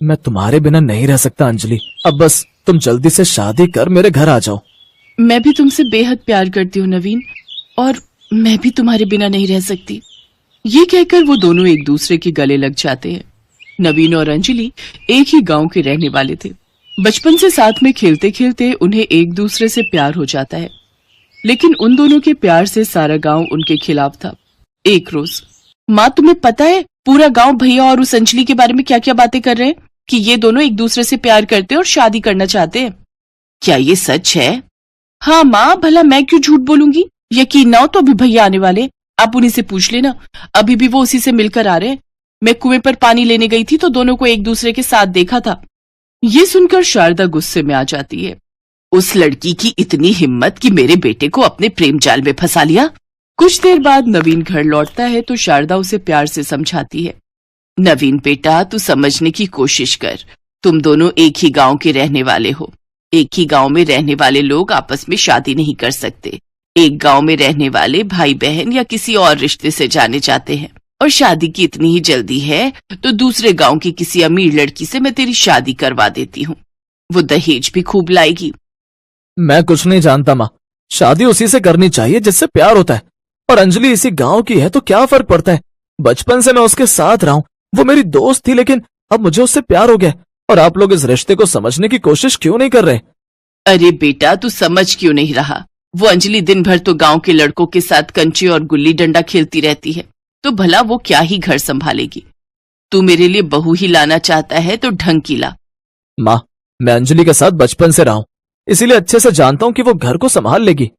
मैं तुम्हारे बिना नहीं रह सकता अंजलि। अब बस तुम जल्दी से शादी कर मेरे घर आ जाओ। मैं भी तुमसे बेहद प्यार करती हूँ नवीन, और मैं भी तुम्हारे बिना नहीं रह सकती। ये कहकर वो दोनों एक दूसरे के गले लग जाते हैं। नवीन और अंजलि एक ही गांव के रहने वाले थे। बचपन से साथ में खेलते खेलते उन्हें एक दूसरे से प्यार हो जाता है, लेकिन उन दोनों के प्यार से सारा गांव उनके खिलाफ था। एक रोज, माँ तुम्हें पता है पूरा गांव भैया और उस अंजलि के बारे में क्या क्या बातें कर रहे हैं कि ये दोनों एक दूसरे से प्यार करते हैं और शादी करना चाहते हैं। क्या ये सच है? हाँ माँ, भला मैं क्यों झूठ बोलूंगी। यकीन ना हो तो अभी भैया आने वाले, आप उन्हीं से पूछ लेना। अभी भी वो उसी से मिलकर आ रहे हैं। मैं कुएं पर पानी लेने गई थी तो दोनों को एक दूसरे के साथ देखा था। ये सुनकर शारदा गुस्से में आ जाती है। उस लड़की की इतनी हिम्मत कि मेरे बेटे को अपने प्रेम जाल में फंसा लिया। कुछ देर बाद नवीन घर लौटता है तो शारदा उसे प्यार से समझाती है। नवीन बेटा, तू समझने की कोशिश कर। तुम दोनों एक ही गांव के रहने वाले हो। एक ही गांव में रहने वाले लोग आपस में शादी नहीं कर सकते। एक गांव में रहने वाले भाई बहन या किसी और रिश्ते से जाने जाते हैं, और शादी की इतनी ही जल्दी है तो दूसरे गांव की किसी अमीर लड़की से मैं तेरी शादी करवा देती हूँ। वो दहेज भी खूब लाएगी। मैं कुछ नहीं जानता माँ, शादी उसी से करनी चाहिए जिससे प्यार होता है। और अंजलि इसी गांव की है तो क्या फर्क पड़ता है। बचपन से मैं उसके साथ रहा हूँ, वो मेरी दोस्त थी, लेकिन अब मुझे उससे प्यार हो गया। और आप लोग इस रिश्ते को समझने की कोशिश क्यों नहीं कर रहे? अरे बेटा, तू समझ क्यों नहीं रहा? वो अंजलि दिन भर तो गांव के लड़कों के साथ कंचे और गुल्ली डंडा खेलती रहती है, तो भला वो क्या ही घर संभालेगी। तू मेरे लिए बहू ही लाना चाहता है तो ढंग की ला। माँ, मैं अंजलि के साथ बचपन से रहा हूं, इसीलिए अच्छे से जानता हूं कि वो घर को संभाल लेगी।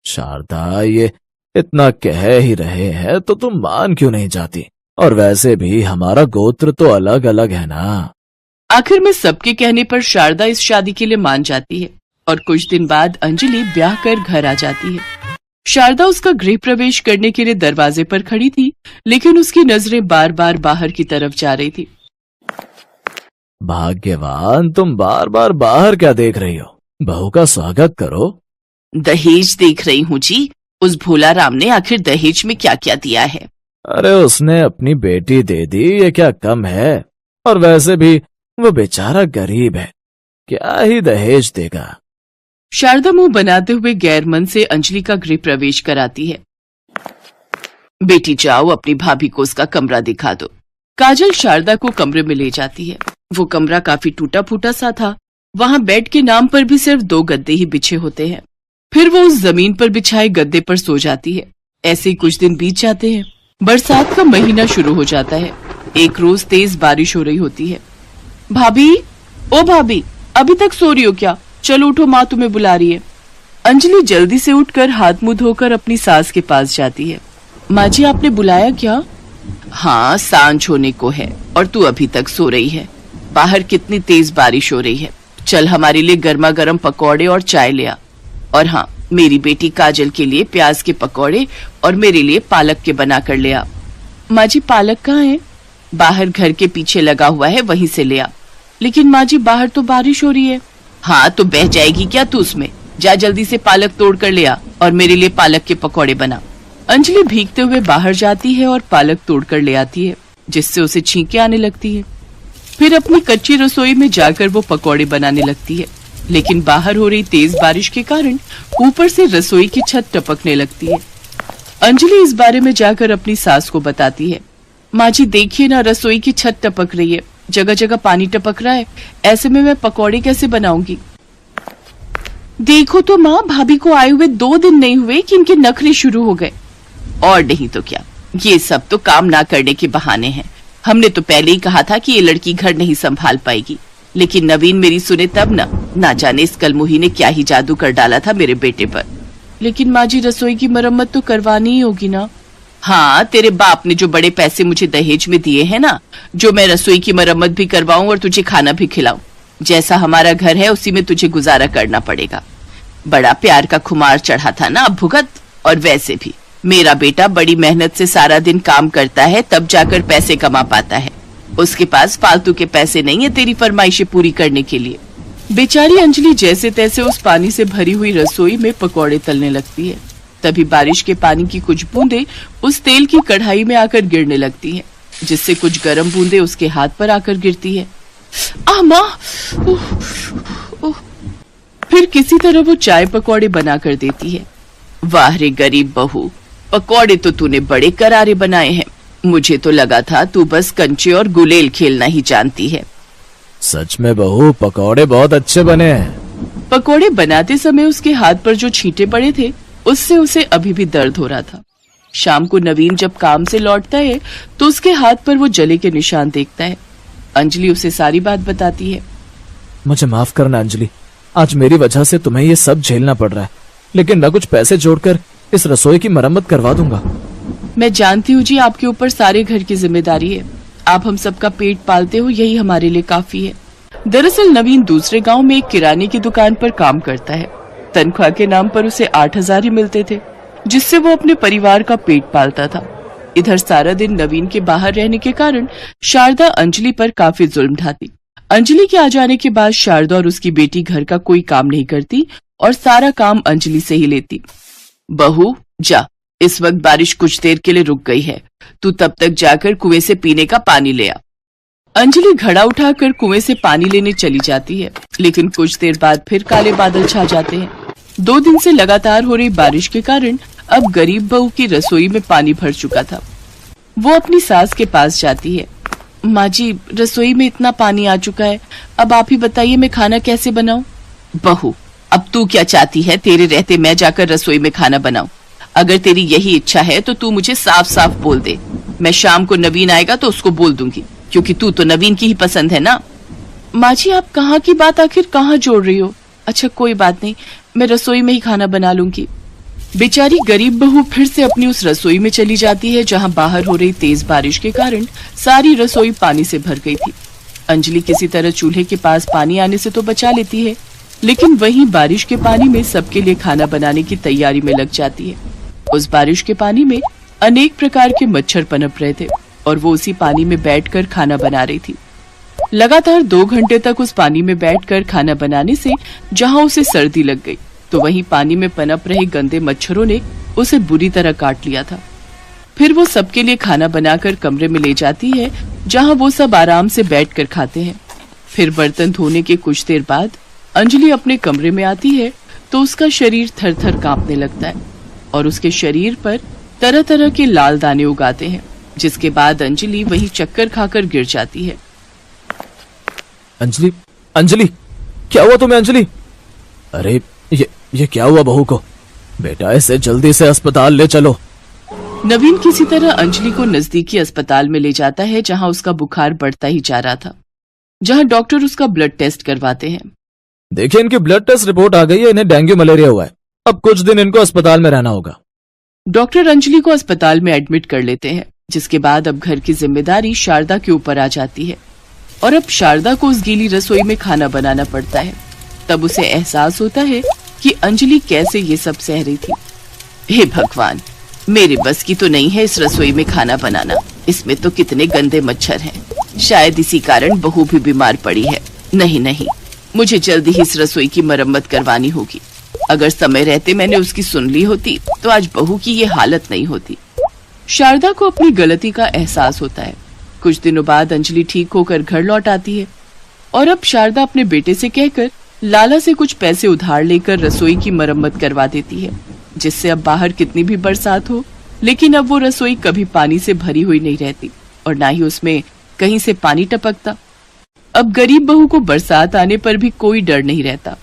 शारदा, ये इतना कह ही रहे हैं तो तुम मान क्यों नहीं जाती? और वैसे भी हमारा गोत्र तो अलग अलग है ना। आखिर में सबके कहने पर शारदा इस शादी के लिए मान जाती है, और कुछ दिन बाद अंजलि ब्याह कर घर आ जाती है। शारदा उसका गृह प्रवेश करने के लिए दरवाजे पर खड़ी थी, लेकिन उसकी नजरें बार बार बाहर की तरफ जा रही थी। भाग्यवान, तुम बार बार बाहर क्या देख रही हो? बहू का स्वागत करो। दहेज देख रही हूँ जी। उस भोला राम ने आखिर दहेज में क्या क्या दिया है? अरे उसने अपनी बेटी दे दी, ये क्या कम है? और वैसे भी वो बेचारा गरीब है, क्या ही दहेज देगा। शारदा मुंह बनाते हुए गैर मन से अंजलि का गृह प्रवेश कराती है। बेटी जाओ, अपनी भाभी को उसका कमरा दिखा दो। काजल शारदा को कमरे में ले जाती है। वो कमरा काफी टूटा फूटा सा था। वहाँ बेड के नाम पर भी सिर्फ 2 गद्दे ही बिछे होते हैं। फिर वो उस जमीन पर बिछाए गद्दे पर सो जाती है। ऐसे ही कुछ दिन बीत जाते हैं। बरसात का महीना शुरू हो जाता है। एक रोज तेज बारिश हो रही होती है। भाभी, ओ भाभी, अभी तक सो रही हो क्या? चलो उठो, माँ तुम्हें बुला रही है। अंजलि जल्दी से उठकर हाथ मुंह धोकर अपनी सास के पास जाती है। माँ जी, आपने बुलाया क्या? हाँ, सांझ होने को है और तू अभी तक सो रही है। बाहर कितनी तेज बारिश हो रही है। चल हमारे लिए गर्मा गर्म पकौड़े और चाय ले आ। और हाँ, मेरी बेटी काजल के लिए प्याज के पकौड़े और मेरे लिए पालक के बना कर ले आ। माँ जी, पालक कहाँ है? बाहर घर के पीछे लगा हुआ है, वहीं से ले आ। लेकिन माँ जी, बाहर तो बारिश हो रही है। हाँ, तो बह जाएगी क्या तू उसमें? जा जल्दी से पालक तोड़ कर ले आ और मेरे लिए पालक के पकौड़े बना। अंजलि भीगते हुए बाहर जाती है और पालक तोड़ कर ले आती है, जिससे उसे छींके आने लगती है। फिर अपनी कच्ची रसोई में जाकर वो पकौड़े बनाने लगती है, लेकिन बाहर हो रही तेज बारिश के कारण ऊपर से रसोई की छत टपकने लगती है। अंजलि इस बारे में जाकर अपनी सास को बताती है। माँ जी देखिए ना, रसोई की छत टपक रही है, जगह जगह पानी टपक रहा है। ऐसे में मैं पकौड़े कैसे बनाऊंगी? देखो तो माँ, भाभी को आए हुए 2 दिन नहीं हुए कि इनके नखरे शुरू हो गए। और नहीं तो क्या, ये सब तो काम ना करने के बहाने हैं। हमने तो पहले ही कहा था कि ये लड़की घर नहीं संभाल पाएगी, लेकिन नवीन मेरी सुने तब ना जाने इस कलमुही ने क्या ही जादू कर डाला था मेरे बेटे पर। लेकिन माँ जी, रसोई की मरम्मत तो करवानी ही होगी ना? हाँ, तेरे बाप ने जो बड़े पैसे मुझे दहेज में दिए हैं ना, जो मैं रसोई की मरम्मत भी करवाऊं और तुझे खाना भी खिलाऊं। जैसा हमारा घर है उसी में तुझे गुजारा करना पड़ेगा। बड़ा प्यार का खुमार चढ़ा था ना, अब भुगत। और वैसे भी मेरा बेटा बड़ी मेहनत से सारा दिन काम करता है, तब जाकर पैसे कमा पाता है। उसके पास फालतू के पैसे नहीं है तेरी फरमाइशें पूरी करने के लिए। बेचारी अंजलि जैसे तैसे उस पानी से भरी हुई रसोई में पकौड़े तलने लगती है। तभी बारिश के पानी की कुछ बूंदें उस तेल की कढ़ाई में आकर गिरने लगती हैं। जिससे कुछ गर्म बूंदें उसके हाथ पर आकर गिरती है। आ माँ! फिर किसी तरह वो चाय पकौड़े बना कर देती है। वाह रे गरीब बहू, पकौड़े तो तूने बड़े करारे बनाए हैं। मुझे तो लगा था तू बस कंचे और गुलेल खेलना ही जानती है। सच में बहू, पकौड़े बहुत अच्छे बने हैं। पकौड़े बनाते समय उसके हाथ पर जो छींटे पड़े थे उससे उसे अभी भी दर्द हो रहा था। शाम को नवीन जब काम से लौटता है तो उसके हाथ पर वो जले के निशान देखता है। अंजलि उसे सारी बात बताती है। मुझे माफ करना अंजलि, आज मेरी वजह से तुम्हें ये सब झेलना पड़ रहा है, लेकिन मैं कुछ पैसे जोड़कर इस रसोई की मरम्मत करवा दूंगा। मैं जानती हूँ जी, आपके ऊपर सारे घर की जिम्मेदारी है। आप हम सबका पेट पालते हो, यही हमारे लिए काफी है। दरअसल नवीन दूसरे गांव में एक किराने की दुकान पर काम करता है। तनख्वाह के नाम पर उसे 8,000 ही मिलते थे, जिससे वो अपने परिवार का पेट पालता था। इधर सारा दिन नवीन के बाहर रहने के कारण शारदा अंजलि पर काफी जुल्म ढाती। अंजलि के आ जाने के बाद शारदा और उसकी बेटी घर का कोई काम नहीं करती और सारा काम अंजलि से ही लेती। बहू जा, इस वक्त बारिश कुछ देर के लिए रुक गई है, तू तब तक जाकर कुएं से पीने का पानी ले आ। अंजलि घड़ा उठाकर कुएं से पानी लेने चली जाती है, लेकिन कुछ देर बाद फिर काले बादल छा जाते हैं। 2 दिन से लगातार हो रही बारिश के कारण अब गरीब बहू की रसोई में पानी भर चुका था। वो अपनी सास के पास जाती है। माँ जी, रसोई में इतना पानी आ चुका है, अब आप ही बताइए मैं खाना कैसे बनाऊं? बहू, अब तू क्या चाहती है तेरे रहते मैं जाकर रसोई में खाना बनाऊं? अगर तेरी यही इच्छा है तो तू मुझे साफ साफ बोल दे। मैं शाम को नवीन आएगा तो उसको बोल दूंगी, क्योंकि तू तो नवीन की ही पसंद है ना। माँ जी, आप कहाँ की बात आखिर कहाँ जोड़ रही हो? अच्छा कोई बात नहीं, मैं रसोई में ही खाना बना लूंगी। बेचारी गरीब बहू फिर से अपनी उस रसोई में चली जाती है जहाँ बाहर हो रही तेज बारिश के कारण सारी रसोई पानी से भर गई थी। अंजलि किसी तरह चूल्हे के पास पानी आने से तो बचा लेती है, लेकिन वहीं बारिश के पानी में सबके लिए खाना बनाने की तैयारी में लग जाती है। उस बारिश के पानी में अनेक प्रकार के मच्छर पनप रहे थे और वो उसी पानी में बैठकर खाना बना रही थी। लगातार 2 घंटे तक उस पानी में बैठकर खाना बनाने से जहाँ उसे सर्दी लग गई, तो वहीं पानी में पनप रहे गंदे मच्छरों ने उसे बुरी तरह काट लिया था। फिर वो सबके लिए खाना बनाकर कमरे में ले जाती है, जहाँ वो सब आराम से बैठकर खाते हैं। फिर बर्तन धोने के कुछ देर बाद अंजलि अपने कमरे में आती है तो उसका शरीर थर थर कांपने लगता है और उसके शरीर पर तरह तरह के लाल दाने उगाते हैं, जिसके बाद अंजलि वहीं चक्कर खाकर गिर जाती है। अंजलि, अंजलि, क्या हुआ तुम्हें अंजलि? अरे ये क्या हुआ बहू को? बेटा इसे जल्दी से अस्पताल ले चलो। नवीन किसी तरह अंजलि को नजदीकी अस्पताल में ले जाता है, जहां उसका बुखार बढ़ता ही जा रहा था, जहां डॉक्टर उसका ब्लड टेस्ट करवाते हैं। देखिए, इनकी ब्लड टेस्ट रिपोर्ट आ गई है, इन्हें डेंगू मलेरिया हुआ है। अब कुछ दिन इनको अस्पताल में रहना होगा। डॉक्टर अंजलि को अस्पताल में एडमिट कर लेते हैं, जिसके बाद अब घर की जिम्मेदारी शारदा के ऊपर आ जाती है और अब शारदा को उस गीली रसोई में खाना बनाना पड़ता है। तब उसे एहसास होता है कि अंजलि कैसे ये सब सह रही थी। हे भगवान, मेरे बस की तो नहीं है इस रसोई में खाना बनाना। इसमें तो कितने गंदे मच्छर हैं। शायद इसी कारण बहू भी बीमार पड़ी है। नहीं, मुझे जल्दी ही इस रसोई की मरम्मत करवानी होगी। अगर समय रहते मैंने उसकी सुन ली होती तो आज बहू की ये हालत नहीं होती। शारदा को अपनी गलती का एहसास होता है। कुछ दिनों बाद अंजलि ठीक होकर घर लौट आती है और अब शारदा अपने बेटे से कहकर लाला से कुछ पैसे उधार लेकर रसोई की मरम्मत करवा देती है, जिससे अब बाहर कितनी भी बरसात हो, लेकिन अब वो रसोई कभी पानी से भरी हुई नहीं रहती और ना ही उसमें कहीं से पानी टपकता। अब गरीब बहू को बरसात आने पर भी कोई डर नहीं रहता।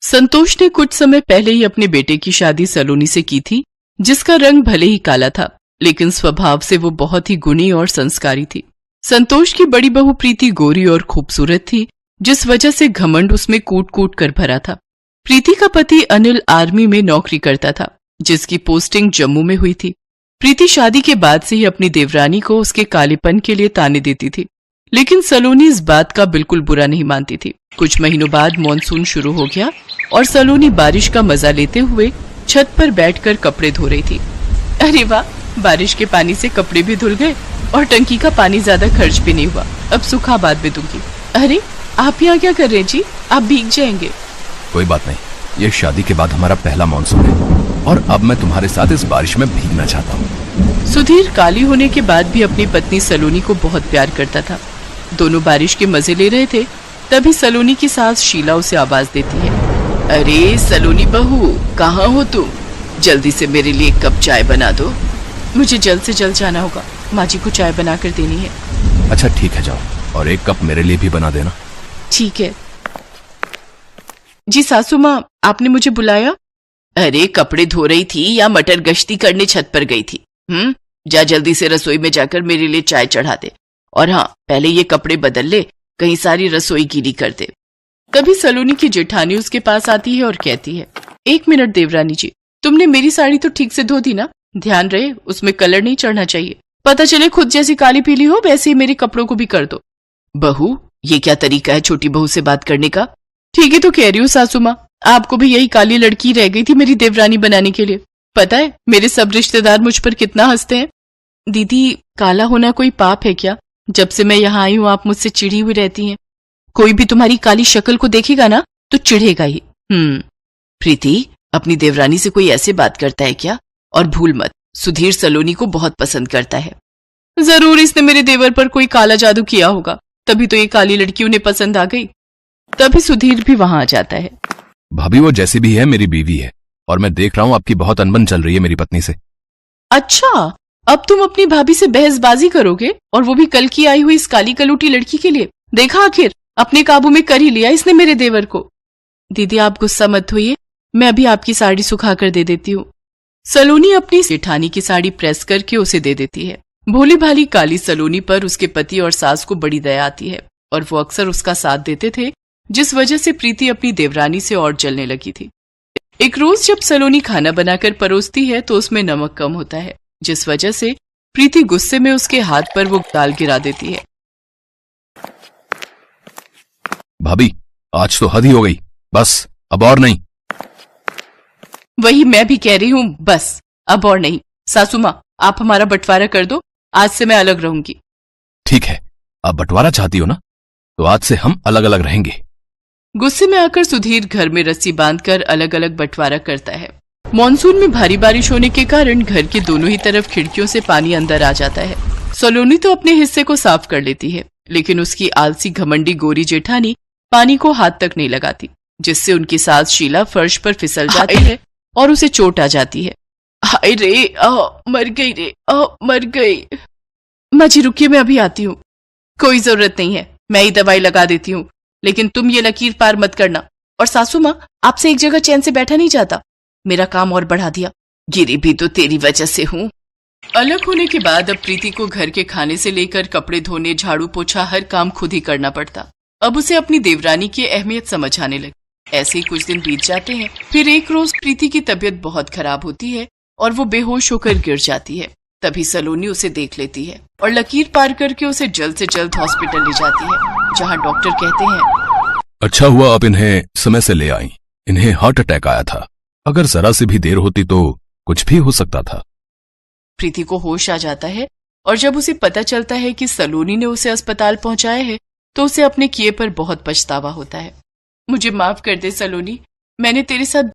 संतोष ने कुछ समय पहले ही अपने बेटे की शादी सलोनी से की थी, जिसका रंग भले ही काला था, लेकिन स्वभाव से वो बहुत ही गुणी और संस्कारी थी। संतोष की बड़ी बहू प्रीति गोरी और खूबसूरत थी, जिस वजह से घमंड उसमें कूट कूट कर भरा था। प्रीति का पति अनिल आर्मी में नौकरी करता था, जिसकी पोस्टिंग जम्मू में हुई थी। प्रीति शादी के बाद से ही अपनी देवरानी को उसके कालेपन के लिए ताने देती थी, लेकिन सलोनी इस बात का बिल्कुल बुरा नहीं मानती थी। कुछ महीनों बाद मॉनसून शुरू हो गया और सलोनी बारिश का मजा लेते हुए छत पर बैठकर कपड़े धो रही थी। अरे वाह, बारिश के पानी से कपड़े भी धुल गए और टंकी का पानी ज्यादा खर्च भी नहीं हुआ। अब सूखा बाद में दूंगी। अरे आप यहाँ क्या कर रहे हैं जी? आप भीग जाएंगे। कोई बात नहीं, ये शादी के बाद हमारा पहला मॉनसून है और अब मैं तुम्हारे साथ इस बारिश में भीगना चाहता हूँ। सुधीर काली होने के बाद भी अपनी पत्नी सलोनी को बहुत प्यार करता था। दोनों बारिश के मजे ले रहे थे, तभी सलोनी की सास शीला उसे आवाज देती है। अरे सलोनी बहू, कहाँ हो तुम? जल्दी से मेरे लिए एक कप चाय बना दो। मुझे जल्द से जल्द जाना होगा, माँ जी को चाय बना कर देनी है। अच्छा ठीक है, जाओ, और एक कप मेरे लिए भी बना देना। ठीक है जी। सासू माँ, आपने मुझे बुलाया? अरे कपड़े धो रही थी या मटर गश्ती करने छत पर गई थी? जा जल्दी से रसोई में जाकर मेरे लिए चाय चढ़ा दे। और हाँ, पहले ये कपड़े बदल ले, कहीं सारी रसोई गीली कर दे। कभी सलोनी की जेठानी उसके पास आती है और कहती है, 1 मिनट देवरानी जी, तुमने मेरी साड़ी तो ठीक से धो दी ना? ध्यान रहे उसमें कलर नहीं चढ़ना चाहिए। पता चले खुद जैसी काली पीली हो वैसे ही मेरे कपड़ों को भी कर दो। बहू, ये क्या तरीका है छोटी बहू से बात करने का? ठीक है तो कह रही हूँ सासू माँ, आपको भी यही काली लड़की रह गई थी मेरी देवरानी बनाने के लिए। पता है मेरे सब रिश्तेदार मुझ पर कितना हंसते हैं। दीदी, काला होना कोई पाप है क्या? जब से मैं यहाँ आई हूँ आप मुझसे चिढ़ी हुई रहती हैं। कोई भी तुम्हारी काली शक्ल को देखेगा ना तो चिढ़ेगा ही। प्रीति, अपनी देवरानी से कोई ऐसे बात करता है क्या? और भूल मत, सुधीर सलोनी को बहुत पसंद करता है। जरूर इसने मेरे देवर पर कोई काला जादू किया होगा, तभी तो ये काली लड़की उन्हें पसंद आ गई। तभी सुधीर भी वहां आ जाता है। भाभी, वो जैसी भी है मेरी बीवी है, और मैं देख रहा हूँ आपकी बहुत अनबन चल रही है मेरी पत्नी से। अच्छा, अब तुम अपनी भाभी से बहसबाजी करोगे, और वो भी कल की आई हुई इस काली कलूटी लड़की के लिए? देखा, आखिर अपने काबू में कर ही लिया इसने मेरे देवर को। दीदी आप गुस्सा मत होइए, मैं अभी आपकी साड़ी सुखा कर दे देती हूँ। सलोनी अपनी जेठानी की साड़ी प्रेस करके उसे दे देती है। भोली भाली काली सलोनी पर उसके पति और सास को बड़ी दया आती है, और वो अक्सर उसका साथ देते थे, जिस वजह से प्रीति अपनी देवरानी से और जलने लगी थी। एक रोज जब सलोनी खाना बनाकर परोसती है तो उसमें नमक कम होता है, जिस वजह से प्रीति गुस्से में उसके हाथ पर वो दाल गिरा देती है। भाभी, आज तो हद ही हो गई, बस अब और नहीं। वही मैं भी कह रही हूँ, बस अब और नहीं। सासू माँ, आप हमारा बंटवारा कर दो, आज से मैं अलग रहूंगी। ठीक है, आप बंटवारा चाहती हो ना, तो आज से हम अलग अलग रहेंगे। गुस्से में आकर सुधीर घर में रस्सी बांधकर अलग अलग बंटवारा करता है। मॉनसून में भारी बारिश होने के कारण घर के दोनों ही तरफ खिड़कियों से पानी अंदर आ जाता है। सलोनी तो अपने हिस्से को साफ कर लेती है, लेकिन उसकी आलसी घमंडी गोरी जेठानी पानी को हाथ तक नहीं लगाती, जिससे उनकी सास शीला फर्श पर फिसल जाती है और उसे चोट आ जाती है। हाय रे, मर गई रे, मर गई। माँ जी रुकिए, मैं अभी आती हूँ। कोई जरूरत नहीं है, मैं ही दवाई लगा देती हूँ, लेकिन तुम ये लकीर पार मत करना। और सासू माँ, आपसे एक जगह चैन से बैठा नहीं जाता, मेरा काम और बढ़ा दिया। गिरी भी तो तेरी वजह से हूँ। अलग होने के बाद अब प्रीति को घर के खाने से लेकर कपड़े धोने, झाड़ू पोछा हर काम खुद ही करना पड़ता। अब उसे अपनी देवरानी की अहमियत समझ आने लगी। ऐसे ही कुछ दिन बीत जाते हैं। फिर एक रोज प्रीति की तबीयत बहुत खराब होती है और वो बेहोश होकर गिर जाती है। तभी सलोनी उसे देख लेती है और लकीर पार करके उसे जल्द से जल्द हॉस्पिटल ले जाती है, जहाँ डॉक्टर कहते हैं, अच्छा हुआ आप इन्हें समय से ले आई, इन्हें हार्ट अटैक आया था, अगर जरा से भी देर होती तो कुछ भी हो सकता था। प्रीति को होश आ जाता है और जब उसे पता चलता है कि सलोनी ने उसे अस्पताल पहुंचाया है तो उसे अपने किए पर बहुत पछतावा होता है। मुझे माफ कर दे सलोनी, मैंने तेरे साथ